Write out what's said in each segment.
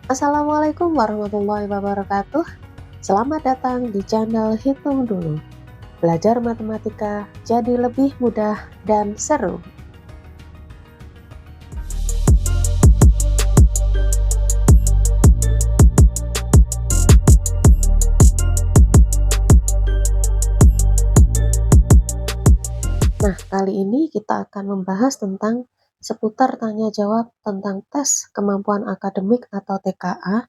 Assalamualaikum warahmatullahi wabarakatuh. Selamat datang di channel Hitung Dulu. Belajar matematika jadi lebih mudah dan seru. Nah, kali ini kita akan membahas tentang seputar tanya jawab tentang tes kemampuan akademik atau TKA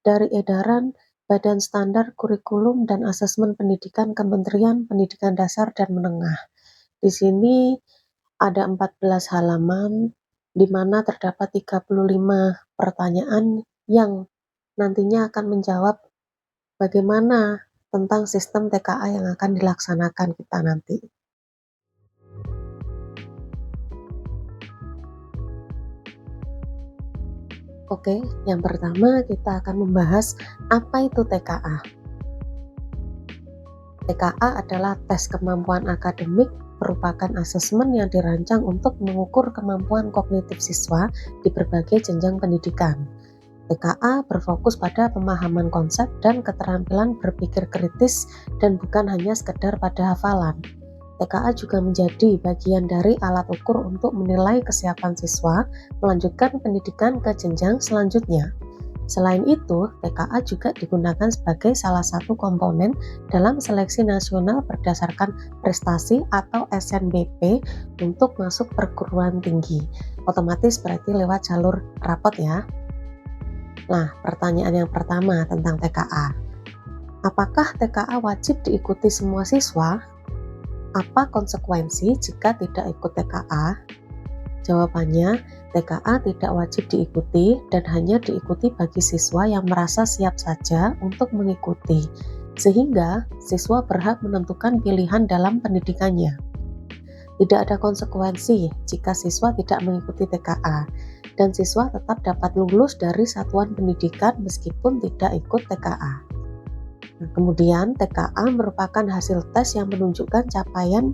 dari edaran Badan Standar Kurikulum dan Asesmen Pendidikan Kementerian Pendidikan Dasar dan Menengah. Di sini ada 14 halaman, di mana terdapat 35 pertanyaan yang nantinya akan menjawab bagaimana tentang sistem TKA yang akan dilaksanakan kita nanti. Oke, yang pertama kita akan membahas apa itu TKA. TKA adalah tes kemampuan akademik, merupakan asesmen yang dirancang untuk mengukur kemampuan kognitif siswa di berbagai jenjang pendidikan. TKA berfokus pada pemahaman konsep dan keterampilan berpikir kritis dan bukan hanya sekedar pada hafalan. TKA juga menjadi bagian dari alat ukur untuk menilai kesiapan siswa melanjutkan pendidikan ke jenjang selanjutnya. Selain itu, TKA juga digunakan sebagai salah satu komponen dalam seleksi nasional berdasarkan prestasi atau SNBP untuk masuk perguruan tinggi. Otomatis berarti lewat jalur rapot ya. Nah, pertanyaan yang pertama tentang TKA. Apakah TKA wajib diikuti semua siswa? Apa konsekuensi jika tidak ikut TKA? Jawabannya, TKA tidak wajib diikuti dan hanya diikuti bagi siswa yang merasa siap saja untuk mengikuti, sehingga siswa berhak menentukan pilihan dalam pendidikannya. Tidak ada konsekuensi jika siswa tidak mengikuti TKA, dan siswa tetap dapat lulus dari satuan pendidikan meskipun tidak ikut TKA. Nah, kemudian, TKA merupakan hasil tes yang menunjukkan capaian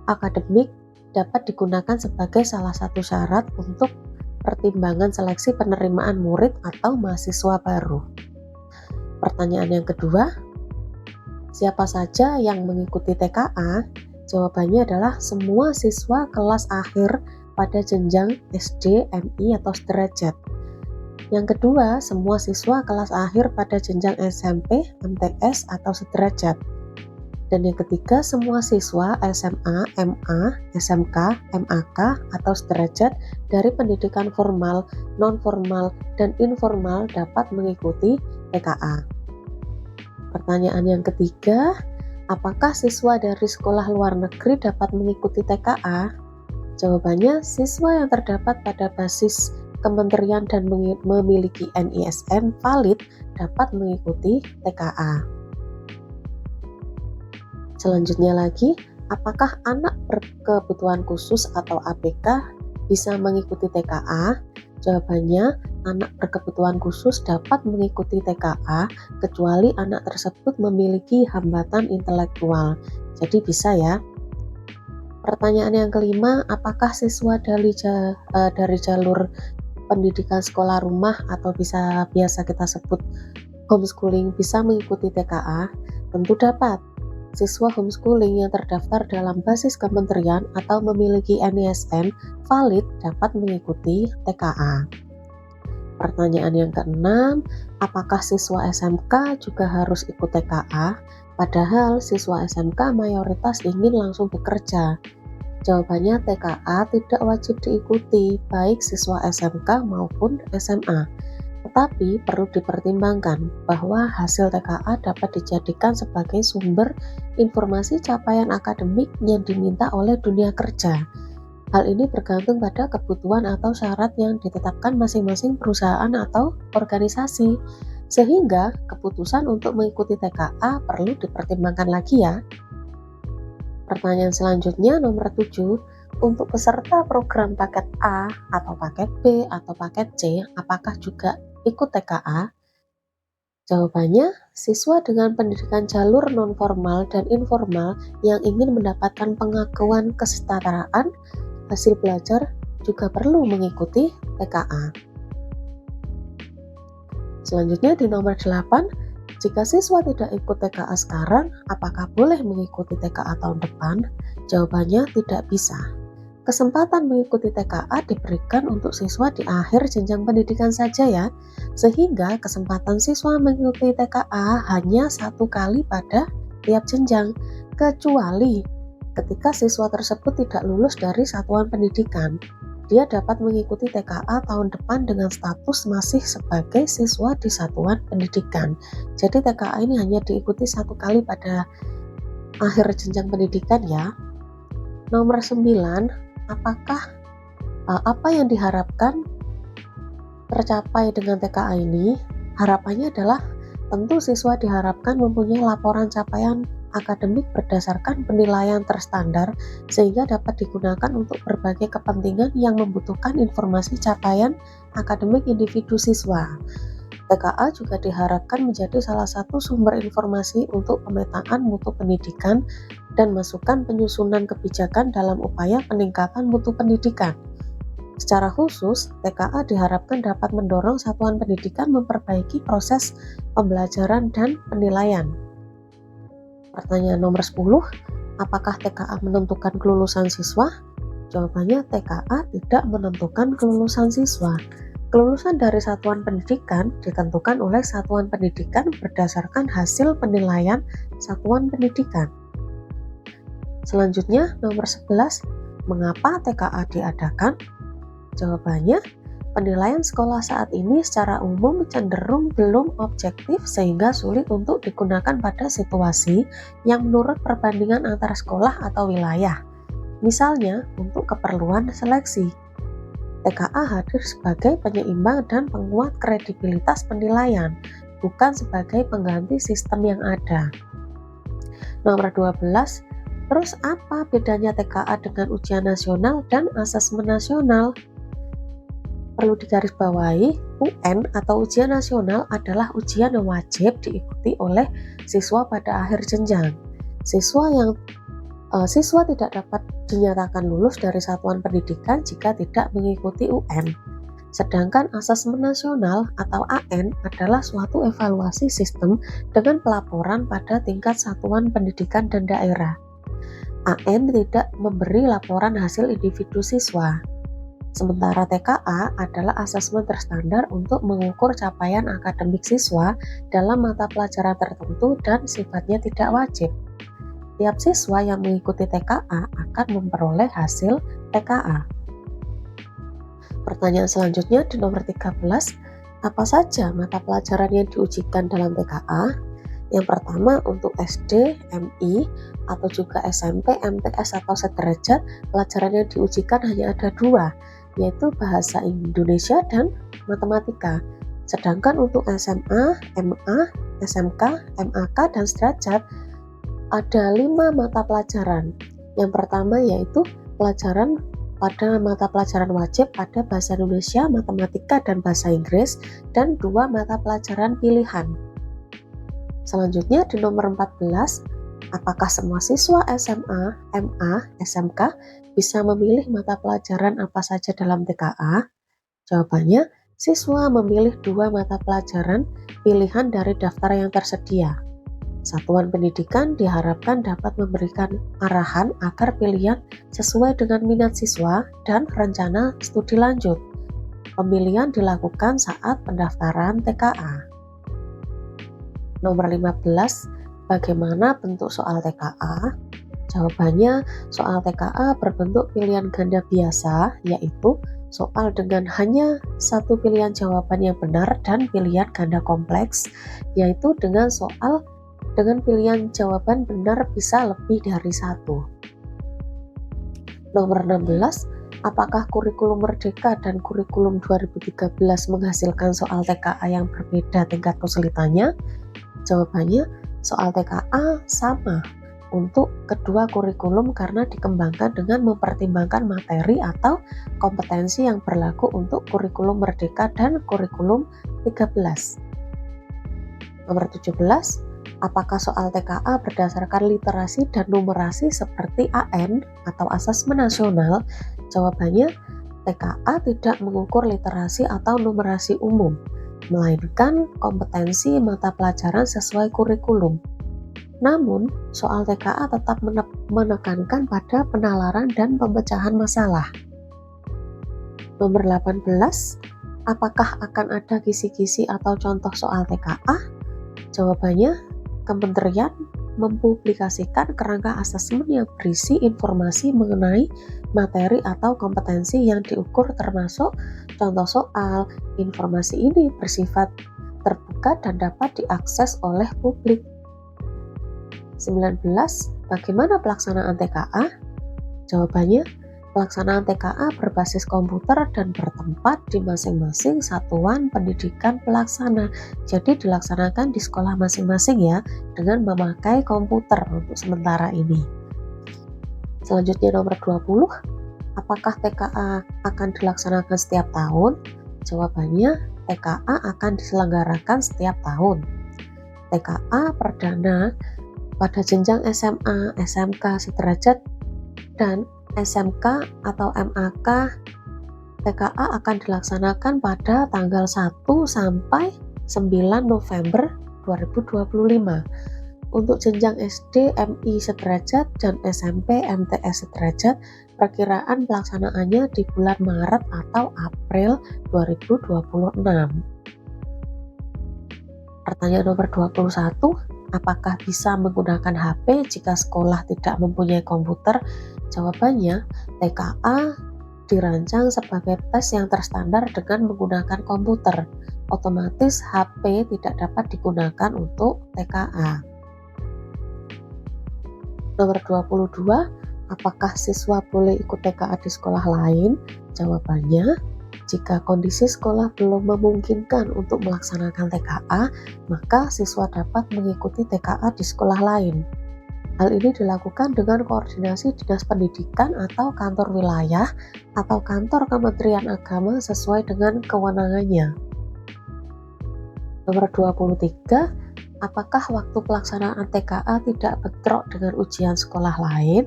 akademik dapat digunakan sebagai salah satu syarat untuk pertimbangan seleksi penerimaan murid atau mahasiswa baru. Pertanyaan yang kedua, siapa saja yang mengikuti TKA? Jawabannya adalah semua siswa kelas akhir pada jenjang SD, MI, atau sederajat. Yang kedua, semua siswa kelas akhir pada jenjang SMP, MTS, atau sederajat. Dan yang ketiga, semua siswa SMA, MA, SMK, MAK, atau sederajat dari pendidikan formal, non-formal, dan informal dapat mengikuti TKA. Pertanyaan yang ketiga, apakah siswa dari sekolah luar negeri dapat mengikuti TKA? Jawabannya, siswa yang terdapat pada basis kementerian dan memiliki NISN valid dapat mengikuti TKA. Selanjutnya lagi, apakah anak berkebutuhan khusus atau ABK bisa mengikuti TKA? Jawabannya, anak berkebutuhan khusus dapat mengikuti TKA kecuali anak tersebut memiliki hambatan intelektual. Jadi bisa ya. Pertanyaan yang kelima, apakah siswa dari jalur pendidikan sekolah rumah atau biasa kita sebut homeschooling bisa mengikuti TKA? Tentu dapat. Siswa homeschooling yang terdaftar dalam basis kementerian atau memiliki NISN valid dapat mengikuti TKA. Pertanyaan yang keenam, apakah siswa SMK juga harus ikut TKA? Padahal siswa SMK mayoritas ingin langsung bekerja. Jawabannya, TKA tidak wajib diikuti baik siswa SMK maupun SMA. Tetapi perlu dipertimbangkan bahwa hasil TKA dapat dijadikan sebagai sumber informasi capaian akademik yang diminta oleh dunia kerja. Hal ini bergantung pada kebutuhan atau syarat yang ditetapkan masing-masing perusahaan atau organisasi, sehingga keputusan untuk mengikuti TKA perlu dipertimbangkan lagi ya. Pertanyaan selanjutnya nomor 7, untuk peserta program paket A atau paket B atau paket C, apakah juga ikut TKA? Jawabannya, siswa dengan pendidikan jalur non-formal dan informal yang ingin mendapatkan pengakuan kesetaraan hasil belajar juga perlu mengikuti TKA. Selanjutnya di nomor 8, jika siswa tidak ikut TKA sekarang, apakah boleh mengikuti TKA tahun depan? Jawabannya tidak bisa. Kesempatan mengikuti TKA diberikan untuk siswa di akhir jenjang pendidikan saja ya, sehingga kesempatan siswa mengikuti TKA hanya 1 kali pada tiap jenjang, kecuali ketika siswa tersebut tidak lulus dari satuan pendidikan. Dia dapat mengikuti TKA tahun depan dengan status masih sebagai siswa di satuan pendidikan. Jadi TKA ini hanya diikuti 1 kali pada akhir jenjang pendidikan ya. Nomor 9, apakah apa yang diharapkan tercapai dengan TKA ini? Harapannya adalah tentu siswa diharapkan mempunyai laporan capaian akademik berdasarkan penilaian terstandar sehingga dapat digunakan untuk berbagai kepentingan yang membutuhkan informasi capaian akademik individu siswa. TKA juga diharapkan menjadi salah satu sumber informasi untuk pemetaan mutu pendidikan dan masukan penyusunan kebijakan dalam upaya peningkatan mutu pendidikan. Secara khusus, TKA diharapkan dapat mendorong satuan pendidikan memperbaiki proses pembelajaran dan penilaian. Pertanyaan nomor 10, apakah TKA menentukan kelulusan siswa? Jawabannya TKA tidak menentukan kelulusan siswa. Kelulusan dari satuan pendidikan ditentukan oleh satuan pendidikan berdasarkan hasil penilaian satuan pendidikan. Selanjutnya, nomor 11, mengapa TKA diadakan? Jawabannya, penilaian sekolah saat ini secara umum cenderung belum objektif sehingga sulit untuk digunakan pada situasi yang menurut perbandingan antar sekolah atau wilayah. Misalnya, untuk keperluan seleksi. TKA hadir sebagai penyeimbang dan penguat kredibilitas penilaian, bukan sebagai pengganti sistem yang ada. Nomor 12, terus apa bedanya TKA dengan ujian nasional dan asesmen nasional? Perlu digarisbawahi, UN atau ujian nasional adalah ujian yang wajib diikuti oleh siswa pada akhir jenjang. Siswa tidak dapat dinyatakan lulus dari satuan pendidikan jika tidak mengikuti UN. Sedangkan asesmen nasional atau AN adalah suatu evaluasi sistem dengan pelaporan pada tingkat satuan pendidikan dan daerah. AN tidak memberi laporan hasil individu siswa. Sementara TKA adalah asesmen terstandar untuk mengukur capaian akademik siswa dalam mata pelajaran tertentu dan sifatnya tidak wajib. Tiap siswa yang mengikuti TKA akan memperoleh hasil TKA. Pertanyaan selanjutnya di nomor 13, apa saja mata pelajaran yang diujikan dalam TKA? Yang pertama untuk SD, MI, atau juga SMP, MTS atau sederajat, pelajaran yang diujikan hanya ada 2, yaitu bahasa Indonesia dan matematika. Sedangkan untuk SMA, MA, SMK, MAK, dan sederajat ada 5 mata pelajaran. Yang pertama yaitu pelajaran pada mata pelajaran wajib pada bahasa Indonesia, matematika, dan bahasa Inggris, dan 2 mata pelajaran pilihan. Selanjutnya di nomor 14, apakah semua siswa SMA, MA, SMK bisa memilih mata pelajaran apa saja dalam TKA? Jawabannya, siswa memilih 2 mata pelajaran pilihan dari daftar yang tersedia. Satuan pendidikan diharapkan dapat memberikan arahan agar pilihan sesuai dengan minat siswa dan rencana studi lanjut. Pemilihan dilakukan saat pendaftaran TKA. Nomor 15, bagaimana bentuk soal TKA? Jawabannya, soal TKA berbentuk pilihan ganda biasa, yaitu soal dengan hanya 1 pilihan jawaban yang benar, dan pilihan ganda kompleks, yaitu dengan soal dengan pilihan jawaban benar bisa lebih dari 1. Nomor 16, apakah kurikulum Merdeka dan kurikulum 2013 menghasilkan soal TKA yang berbeda tingkat kesulitannya? Jawabannya, soal TKA sama untuk kedua kurikulum karena dikembangkan dengan mempertimbangkan materi atau kompetensi yang berlaku untuk kurikulum Merdeka dan kurikulum 13. Nomor 17, apakah soal TKA berdasarkan literasi dan numerasi seperti AN atau asesmen nasional? Jawabannya, TKA tidak mengukur literasi atau numerasi umum. melainkan kompetensi mata pelajaran sesuai kurikulum. Namun, soal TKA tetap menekankan pada penalaran dan pemecahan masalah. Nomor 18, apakah akan ada kisi-kisi atau contoh soal TKA? Jawabannya, Kementerian mempublikasikan kerangka asesmen yang berisi informasi mengenai materi atau kompetensi yang diukur termasuk contoh soal. Informasi ini bersifat terbuka dan dapat diakses oleh publik. 19. Bagaimana pelaksanaan TKA? Jawabannya, pelaksanaan TKA berbasis komputer dan bertempat di masing-masing satuan pendidikan pelaksana. Jadi dilaksanakan di sekolah masing-masing ya, dengan memakai komputer untuk sementara ini. Selanjutnya nomor 20, apakah TKA akan dilaksanakan setiap tahun? Jawabannya, TKA akan diselenggarakan setiap tahun. TKA perdana pada jenjang SMA, SMK sederajat, dan SMK atau MAK TKA akan dilaksanakan pada tanggal 1 sampai 9 November 2025. Untuk jenjang SD, MI sederajat, dan SMP, MTS sederajat, perkiraan pelaksanaannya di bulan Maret atau April 2026. Pertanyaan nomor 21, apakah bisa menggunakan HP jika sekolah tidak mempunyai komputer? Jawabannya, TKA dirancang sebagai tes yang terstandar dengan menggunakan komputer. Otomatis HP tidak dapat digunakan untuk TKA. Nomor 22, apakah siswa boleh ikut TKA di sekolah lain? Jawabannya, jika kondisi sekolah belum memungkinkan untuk melaksanakan TKA, maka siswa dapat mengikuti TKA di sekolah lain. Hal ini dilakukan dengan koordinasi Dinas Pendidikan atau kantor wilayah atau kantor Kementerian Agama sesuai dengan kewenangannya. Nomor 23, apakah waktu pelaksanaan TKA tidak bentrok dengan ujian sekolah lain?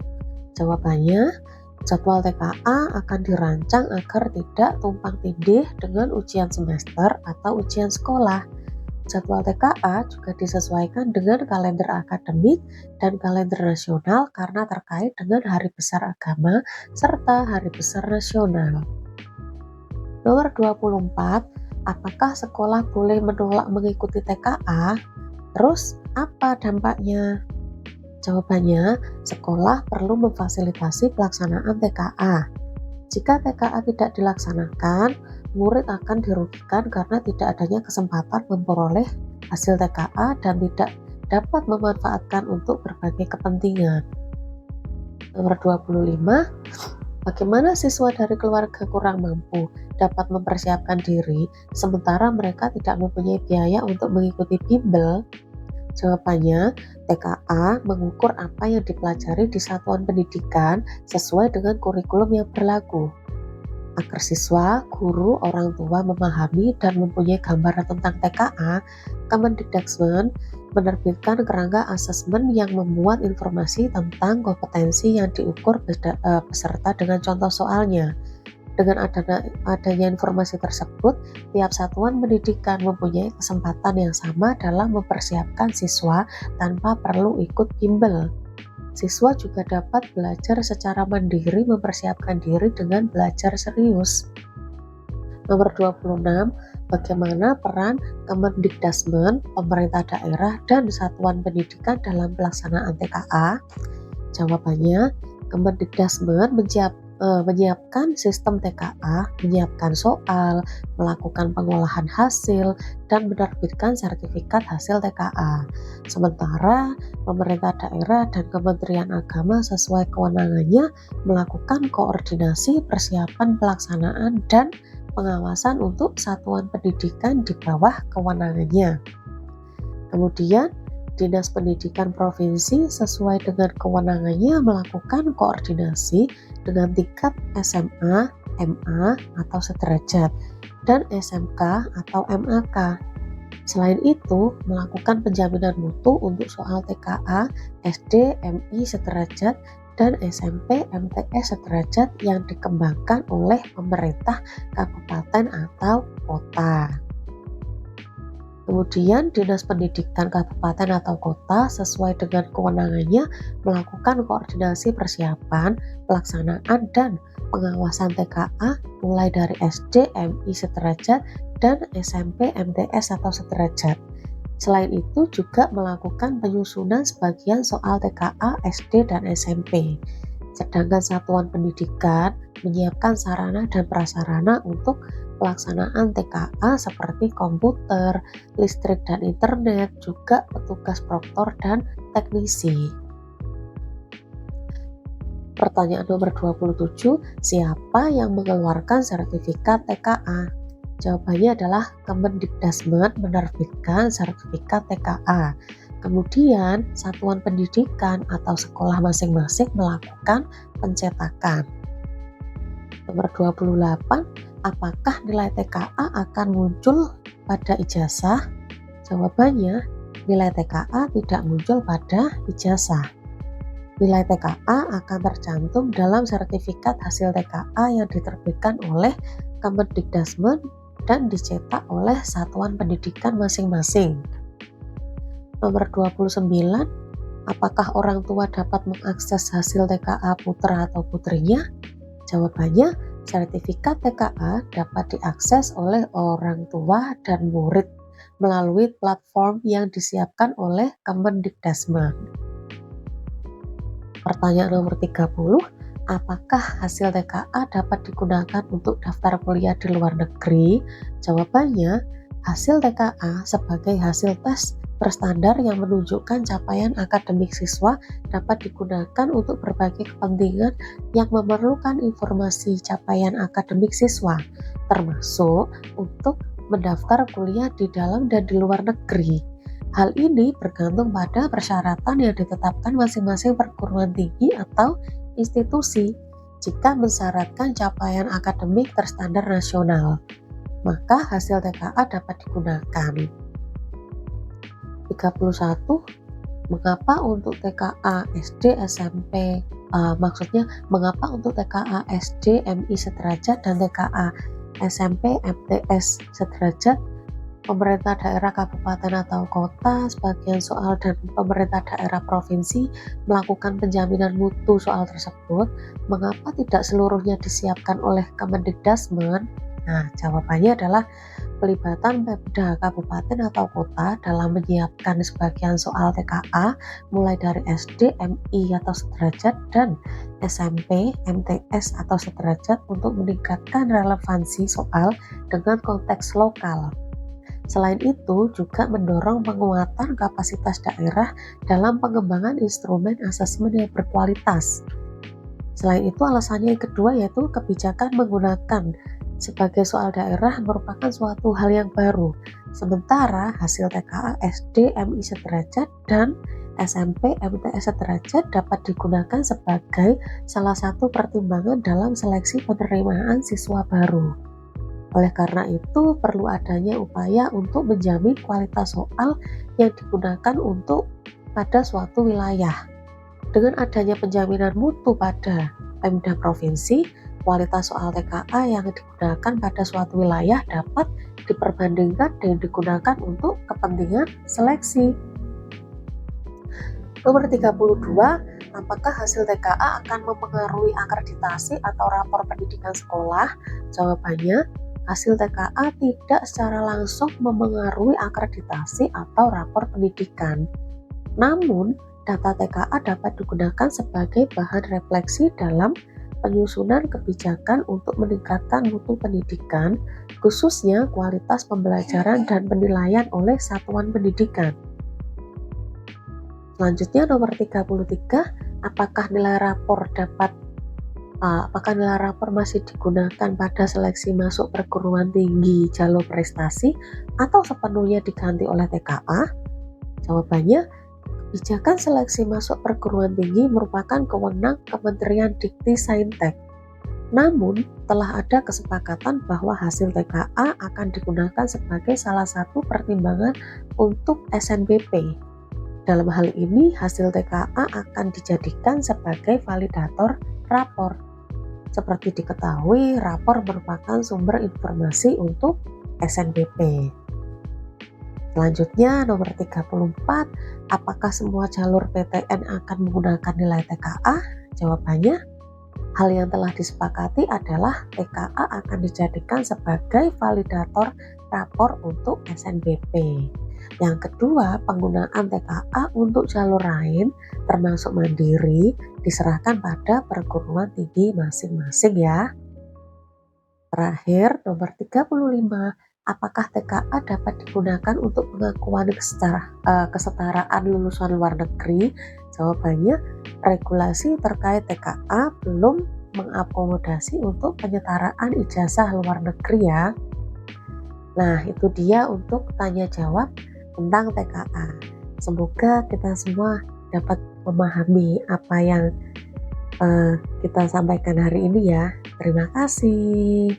Jawabannya, jadwal TKA akan dirancang agar tidak tumpang tindih dengan ujian semester atau ujian sekolah. Jadwal TKA juga disesuaikan dengan kalender akademik dan kalender nasional karena terkait dengan hari besar agama serta hari besar nasional. Nomor 24, apakah sekolah boleh menolak mengikuti TKA? Terus apa dampaknya? Jawabannya, sekolah perlu memfasilitasi pelaksanaan TKA. Jika TKA tidak dilaksanakan, murid akan dirugikan karena tidak adanya kesempatan memperoleh hasil TKA dan tidak dapat memanfaatkan untuk berbagai kepentingan. Nomor 25, bagaimana siswa dari keluarga kurang mampu dapat mempersiapkan diri sementara mereka tidak mempunyai biaya untuk mengikuti bimbel? Jawabannya, TKA mengukur apa yang dipelajari di satuan pendidikan sesuai dengan kurikulum yang berlaku. Agar siswa, guru, orang tua memahami dan mempunyai gambaran tentang TKA, Kemendikbud menerbitkan kerangka asesmen yang memuat informasi tentang kompetensi yang diukur beserta dengan contoh soalnya. Dengan adanya informasi tersebut, tiap satuan pendidikan mempunyai kesempatan yang sama dalam mempersiapkan siswa tanpa perlu ikut bimbel. Siswa juga dapat belajar secara mandiri mempersiapkan diri dengan belajar serius. Nomor 26, bagaimana peran Kemendikbud, pemerintah daerah, dan satuan pendidikan dalam pelaksanaan TKA? Jawabannya, Kemendikbud menyiapkan sistem TKA, menyiapkan soal, melakukan pengolahan hasil, dan menerbitkan sertifikat hasil TKA. Sementara pemerintah daerah dan Kementerian Agama sesuai kewenangannya melakukan koordinasi persiapan pelaksanaan dan pengawasan untuk satuan pendidikan di bawah kewenangannya. Kemudian, Dinas Pendidikan Provinsi sesuai dengan kewenangannya melakukan koordinasi dengan tingkat SMA, MA atau sederajat, dan SMK atau MAK. Selain itu, melakukan penjaminan mutu untuk soal TKA, SD, MI sederajat, dan SMP, MTS sederajat yang dikembangkan oleh pemerintah kabupaten atau kota. Kemudian Dinas Pendidikan Kabupaten atau Kota sesuai dengan kewenangannya melakukan koordinasi persiapan, pelaksanaan, dan pengawasan TKA mulai dari SD, MI sederajat, dan SMP, MTS atau sederajat. Selain itu juga melakukan penyusunan sebagian soal TKA, SD, dan SMP. Sedangkan satuan pendidikan menyiapkan sarana dan prasarana untuk pelaksanaan TKA seperti komputer, listrik dan internet, juga petugas proktor dan teknisi. Pertanyaan nomor 27, siapa yang mengeluarkan sertifikat TKA? Jawabannya adalah Kemendikbudristek menerbitkan sertifikat TKA. Kemudian satuan pendidikan atau sekolah masing-masing melakukan pencetakan. Nomor 28, apakah nilai TKA akan muncul pada ijazah? Jawabannya, nilai TKA tidak muncul pada ijazah. Nilai TKA akan tercantum dalam sertifikat hasil TKA yang diterbitkan oleh Kemendikbudristek dan dicetak oleh satuan pendidikan masing-masing. Nomor 29, apakah orang tua dapat mengakses hasil TKA putra atau putrinya? Jawabannya, sertifikat TKA dapat diakses oleh orang tua dan murid melalui platform yang disiapkan oleh Kemendikbudristek. Pertanyaan nomor 30, apakah hasil TKA dapat digunakan untuk daftar kuliah di luar negeri? Jawabannya, hasil TKA sebagai hasil tes berstandar yang menunjukkan capaian akademik siswa dapat digunakan untuk berbagai kepentingan yang memerlukan informasi capaian akademik siswa, termasuk untuk mendaftar kuliah di dalam dan di luar negeri. Hal ini bergantung pada persyaratan yang ditetapkan masing-masing perguruan tinggi atau institusi. Jika mensyaratkan capaian akademik berstandar nasional, maka hasil TKA dapat digunakan. 31. Mengapa untuk TKA SD, SMP, mengapa untuk TKA SD, MI sederajat dan TKA SMP, MTS sederajat pemerintah daerah kabupaten atau kota, sebagian soal dan pemerintah daerah provinsi melakukan penjaminan mutu soal tersebut? Mengapa tidak seluruhnya disiapkan oleh Kemendikbudristek? Nah, jawabannya adalah pelibatan Pemda kabupaten atau kota dalam menyiapkan sebagian soal TKA mulai dari SD, MI atau sederajat dan SMP, MTS atau sederajat untuk meningkatkan relevansi soal dengan konteks lokal. Selain itu, juga mendorong penguatan kapasitas daerah dalam pengembangan instrumen asesmen yang berkualitas. Selain itu, alasannya yang kedua yaitu kebijakan menggunakan sebagai soal daerah merupakan suatu hal yang baru. Sementara hasil TKA SD, MI sederajat dan SMP, MTS sederajat dapat digunakan sebagai salah satu pertimbangan dalam seleksi penerimaan siswa baru. Oleh karena itu, perlu adanya upaya untuk menjamin kualitas soal yang digunakan untuk pada suatu wilayah. Dengan adanya penjaminan mutu pada Pemda provinsi, kualitas soal TKA yang digunakan pada suatu wilayah dapat diperbandingkan dan digunakan untuk kepentingan seleksi. Nomor 32, apakah hasil TKA akan mempengaruhi akreditasi atau rapor pendidikan sekolah? Jawabannya, hasil TKA tidak secara langsung memengaruhi akreditasi atau rapor pendidikan. Namun, data TKA dapat digunakan sebagai bahan refleksi dalam penyusunan kebijakan untuk meningkatkan mutu pendidikan, khususnya kualitas pembelajaran dan penilaian oleh satuan pendidikan. Selanjutnya nomor 33, apakah nilai rapor masih digunakan pada seleksi masuk perguruan tinggi jalur prestasi atau sepenuhnya diganti oleh TKA? Jawabannya, kebijakan seleksi masuk perguruan tinggi merupakan kewenangan Kementerian Dikti-Saintek. Namun, telah ada kesepakatan bahwa hasil TKA akan digunakan sebagai salah satu pertimbangan untuk SNBP. Dalam hal ini, hasil TKA akan dijadikan sebagai validator rapor. Seperti diketahui, rapor merupakan sumber informasi untuk SNBP. Selanjutnya nomor 34, apakah semua jalur PTN akan menggunakan nilai TKA? Jawabannya, hal yang telah disepakati adalah TKA akan dijadikan sebagai validator rapor untuk SNBP. Yang kedua, penggunaan TKA untuk jalur lain termasuk mandiri diserahkan pada perguruan tinggi masing-masing ya. Terakhir, nomor 35, apakah TKA dapat digunakan untuk pengakuan kesetaraan lulusan luar negeri? Jawabannya, regulasi terkait TKA belum mengakomodasi untuk penyetaraan ijazah luar negeri ya. Nah, itu dia untuk tanya jawab tentang TKA. Semoga kita semua dapat memahami apa yang kita sampaikan hari ini ya. Terima kasih.